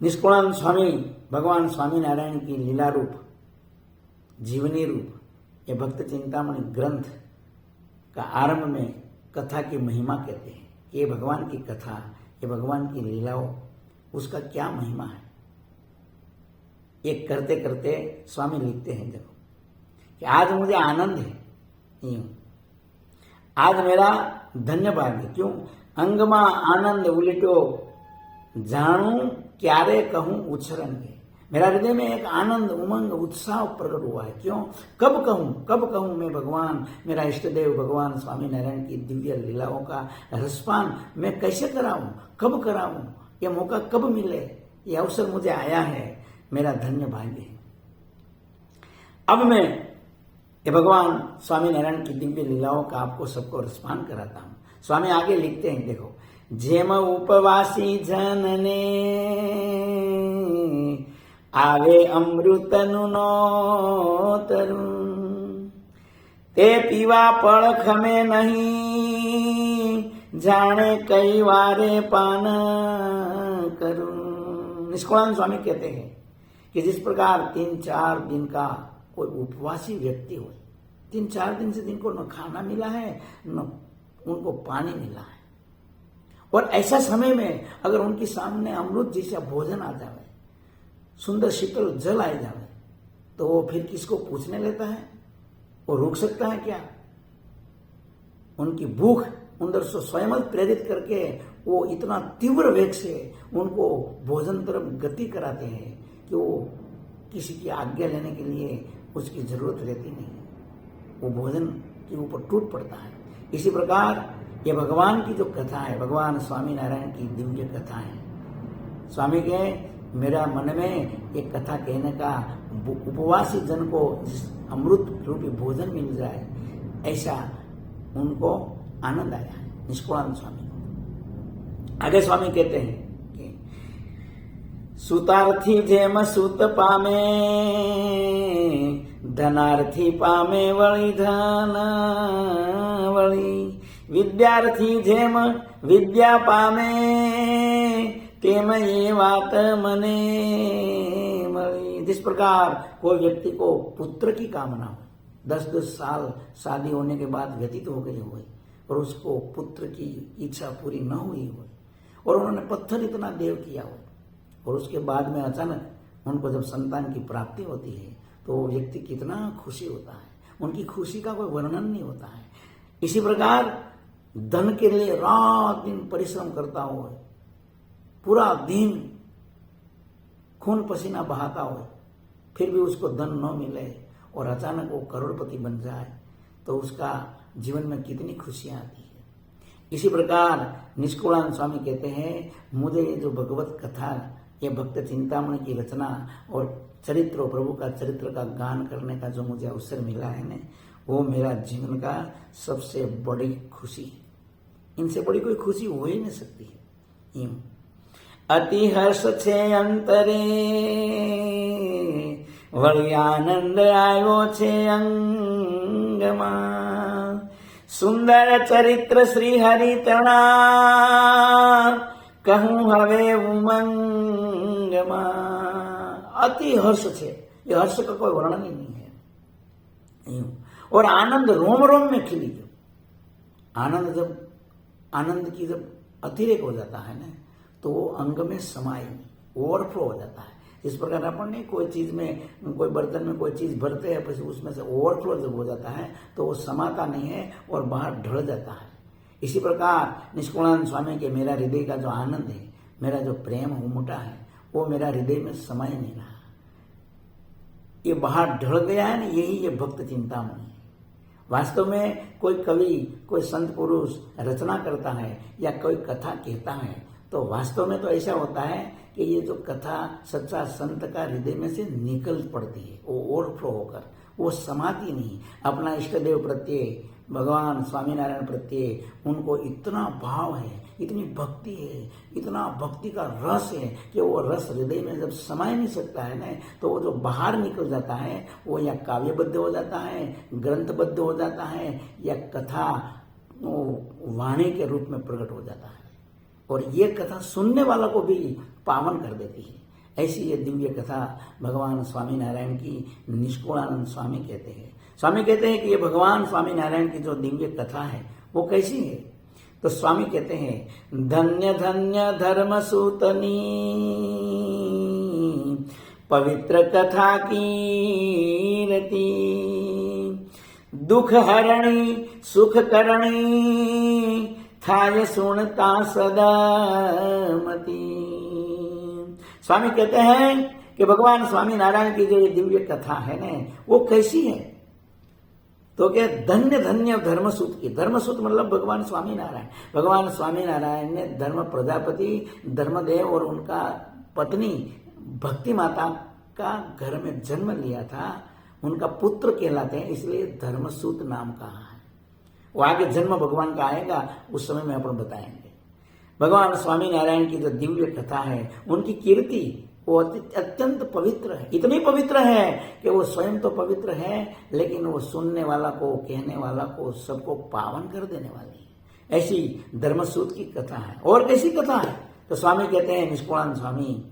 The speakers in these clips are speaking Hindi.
निष्कुलानंद स्वामी भगवान स्वामीनारायण की लीला रूप जीवनी रूप ये भक्त चिंतामणि ग्रंथ का आरंभ में कथा की महिमा कहते हैं। ये भगवान की कथा, ये भगवान की लीलाओं, उसका क्या महिमा है। ये करते करते स्वामी लिखते हैं, देखो कि आज मुझे आनंद है, यूं आज मेरा धन्य भाग्य, क्यों अंगमा आनंद उलटो जानू क्यारे कहूं उच्छरण के। मेरा हृदय में एक आनंद उमंग उत्साह प्रकट हुआ है। क्यों, कब कहूं मैं भगवान, मेरा इष्ट देव भगवान स्वामी नारायण की दिव्य लीलाओं का रसपान मैं कैसे कराऊं, कब कराऊं, यह मौका कब मिले, यह अवसर मुझे आया है, मेरा धन्य भाग्य है। अब मैं ये भगवान स्वामी नारायण की दिव्य लीलाओं का आपको सबको रसपान कराता हूं। स्वामी आगे लिखते हैं, देखो, जेम उपवासी जनने आवे अमृतनु तरुण ते पीवा पड़ख में नहीं जाने कई वारे पान करूं। निष्कुलानंद स्वामी कहते हैं कि जिस प्रकार 3-4 दिन का कोई उपवासी व्यक्ति हो, 3-4 दिन से जिनको न खाना मिला है न उनको पानी मिला है, और ऐसा समय में अगर उनके सामने अमृत जैसा भोजन आ जाए, सुंदर शीतल जल आ जाए, तो वो फिर किसको पूछने लेता है, वो रुक सकता है क्या। उनकी भूख अंदर से स्वयं प्रेरित करके वो इतना तीव्र वेग से उनको भोजन तरफ गति कराते हैं कि वो किसी की आज्ञा लेने के लिए उसकी जरूरत रहती नहीं, वो भोजन के ऊपर टूट पड़ता है। इसी प्रकार ये भगवान की जो कथा है, भगवान स्वामी नारायण की दिव्य कथा है। स्वामी के मेरा मन में एक कथा कहने का, उपवासी जन को जिस अमृत रूपी भोजन मिल जाए, ऐसा उनको आनंद आया है निष्कुलानंद स्वामी को। आगे स्वामी कहते हैं कि सुतार्थी जेम सुत पामे धनार्थी पामे वળી धन वળી विद्यार्थी जेम विद्या पामे तेम ये बात मने मળી। जिस प्रकार कोई व्यक्ति को पुत्र की कामना हो, 10-10 साल शादी होने के बाद व्यतीत हो गई हो और उसको पुत्र की इच्छा पूरी न हुई हो, और उन्होंने पत्थर इतना देव किया हो, और उसके बाद में अचानक उनको जब संतान की प्राप्ति होती है तो वो व्यक्ति कितना खुशी होता है, उनकी खुशी का कोई वर्णन नहीं होता है। इसी प्रकार धन के लिए रात दिन परिश्रम करता हो, पूरा दिन खून पसीना बहाता हो, फिर भी उसको धन न मिले और अचानक वो करोड़पति बन जाए, तो उसका जीवन में कितनी खुशियां आती है। इसी प्रकार निष्कुलानंद स्वामी कहते हैं, मुझे ये जो भगवत कथा, ये भक्त चिंतामणि की रचना और चरित्र, प्रभु का चरित्र का गान करने का जो मुझे अवसर मिला है ना, वो मेरा जीवन का सबसे बड़ी खुशी है। इनसे बड़ी कोई खुशी हो ही नहीं सकती है। यूं अति हर्ष छे अंतरे वળી आनंद आयो छे अंगमा सुंदर चरित्र श्री हरि तणा कहूं हवे उमंगमा। अति हर्ष छे, ये हर्ष का कोई वर्णन ही नहीं है। और आनंद रोम रोम में खिली गयो। आनंद की जब अतिरेक हो जाता है ना, तो वो अंग में समाये, ओवरफ्लो हो जाता है। इस प्रकार अपन ने कोई चीज में, कोई बर्तन में कोई चीज भरते हैं, फिर उसमें से ओवरफ्लो जब हो जाता है तो वो समाता नहीं है और बाहर ढल जाता है। इसी प्रकार निष्कुलानंद स्वामी के मेरा हृदय का जो आनंद है, मेरा जो प्रेम उमटा है, वो मेरा हृदय में समय नहीं रहा, ये बाहर ढल गया है ना, यही ये भक्त चिंतामणि है। वास्तव में कोई कवि, कोई संत पुरुष रचना करता है या कोई कथा कहता है, तो वास्तव में तो ऐसा होता है कि ये जो कथा सच्चा संत का हृदय में से निकल पड़ती है, वो ओवरफ्लो होकर, वो समाती नहीं। अपना इष्ट देव प्रत्यय, भगवान स्वामीनारायण प्रत्यय उनको इतना भाव है, इतनी भक्ति है, इतना भक्ति का रस है कि वो रस हृदय में जब समाय नहीं सकता है ना, तो वो जो बाहर निकल जाता है वो या काव्यबद्ध हो जाता है, ग्रंथबद्ध हो जाता है, या कथा वाणी के रूप में प्रकट हो जाता है। और ये कथा सुनने वाला को भी पावन कर देती है। ऐसी ये दिव्य कथा भगवान स्वामीनारायण की निष्कुलानंद स्वामी कहते हैं। स्वामी कहते हैं कि ये भगवान स्वामीनारायण की जो दिव्य कथा है वो कैसी है। तो स्वामी कहते हैं, धन्य धन्य धर्म सूतनी पवित्र कथा कीरती, दुख हरणी सुख करणी थाय सुनता सदा मती। स्वामी कहते हैं कि भगवान स्वामीनारायण की जो ये दिव्य कथा है ना वो कैसी है। तो क्या, धन्य धन्य धर्मसूत की। धर्मसूत मतलब भगवान स्वामीनारायण। भगवान स्वामीनारायण ने धर्म प्रजापति धर्मदेव और उनका पत्नी भक्ति माता का घर में जन्म लिया था, उनका पुत्र कहलाते हैं, इसलिए धर्मसूत नाम कहा है। वो आगे जन्म भगवान का आएगा उस समय में अपन बताएंगे। भगवान स्वामीनारायण की जो दिव्य कथा है उनकी कीर्ति वो अत्यंत पवित्र है। इतनी पवित्र है कि वो स्वयं तो पवित्र है लेकिन वो सुनने वाला को, कहने वाला को, सबको पावन कर देने वाली है। ऐसी धर्मसूत की कथा है। और कैसी कथा है? तो स्वामी कहते हैं, निष्कुलानंद स्वामी,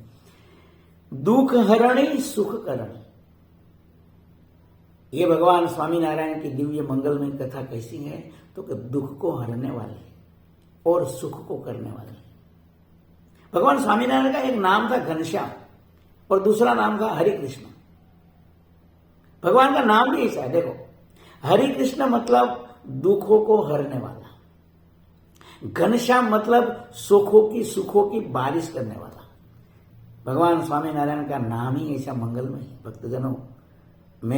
दुख हरणी सुख करणी। ये भगवान स्वामीनारायण की दिव्य मंगलमय कथा कैसी है? तो कि दुख को हरने वाली और सुख को करने वाली। भगवान स्वामीनारायण का एक नाम था घनश्याम और दूसरा नाम था हरि कृष्ण। भगवान का नाम भी ऐसा है। देखो, हरि कृष्ण मतलब दुखों को हरने वाला, घनश्याम मतलब सुखों की बारिश करने वाला। भगवान स्वामीनारायण का नाम ही ऐसा मंगलमय है। भक्तजनों,